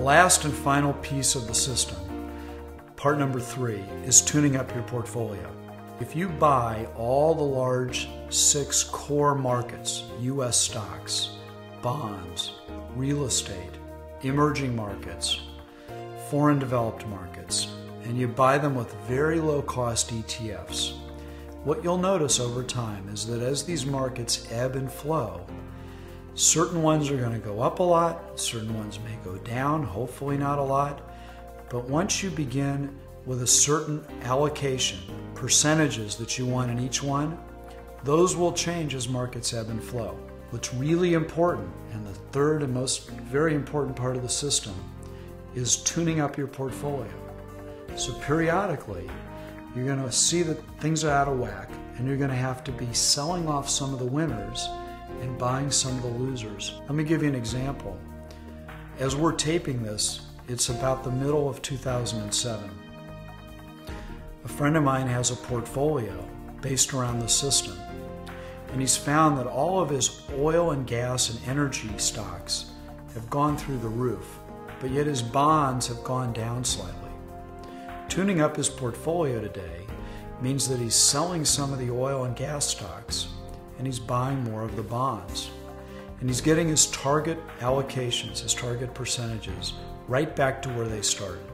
last and final piece of the system, part number 3, is tuning up your portfolio. If you buy all the large 6 core markets, U.S. stocks, bonds, real estate, emerging markets, foreign developed markets, and you buy them with very low cost ETFs, what you'll notice over time is that as these markets ebb and flow, certain ones are going to go up a lot, certain ones may go down, hopefully not a lot, but once you begin with a certain allocation, percentages that you want in each one, those will change as markets ebb and flow. What's really important, and the third and most very important part of the system, is tuning up your portfolio. So periodically, you're going to see that things are out of whack, and you're going to have to be selling off some of the winners and buying some of the losers. Let me give you an example. As we're taping this, it's about the middle of 2007. A friend of mine has a portfolio based around the system, and he's found that all of his oil and gas and energy stocks have gone through the roof, but yet his bonds have gone down slightly. Tuning up his portfolio today means that he's selling some of the oil and gas stocks and he's buying more of the bonds. And he's getting his target allocations, his target percentages, right back to where they started.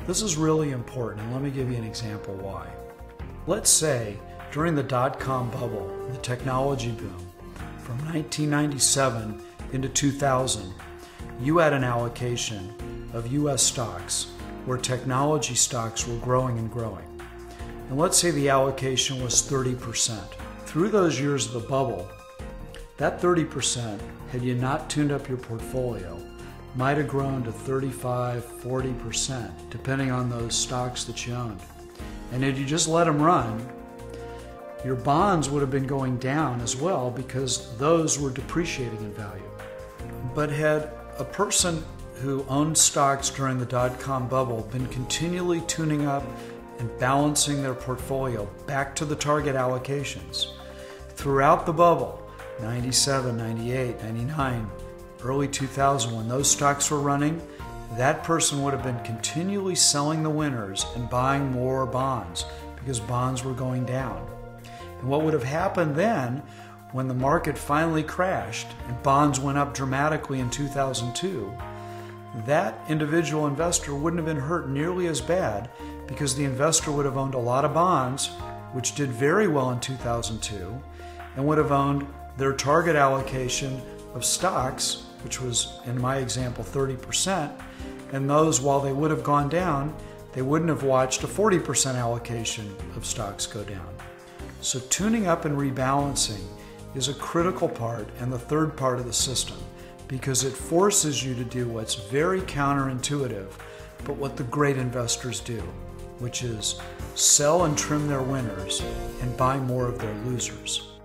This is really important, and let me give you an example why. Let's say during the dot-com bubble, the technology boom, from 1997 into 2000, you had an allocation of U.S. stocks where technology stocks were growing and growing. And let's say the allocation was 30%. Through those years of the bubble, that 30%, had you not tuned up your portfolio, might have grown to 35, 40%, depending on those stocks that you owned. And if you just let them run, your bonds would have been going down as well because those were depreciating in value. But had a person who owned stocks during the dot-com bubble been continually tuning up and balancing their portfolio back to the target allocations throughout the bubble, 97, 98, 99, early 2000, when those stocks were running, that person would have been continually selling the winners and buying more bonds because bonds were going down. And what would have happened then, when the market finally crashed and bonds went up dramatically in 2002, that individual investor wouldn't have been hurt nearly as bad because the investor would have owned a lot of bonds, which did very well in 2002, and would have owned their target allocation of stocks, which was, in my example, 30%, and those, while they would have gone down, they wouldn't have watched a 40% allocation of stocks go down. So tuning up and rebalancing is a critical part and the third part of the system because it forces you to do what's very counterintuitive, but what the great investors do, which is sell and trim their winners and buy more of their losers.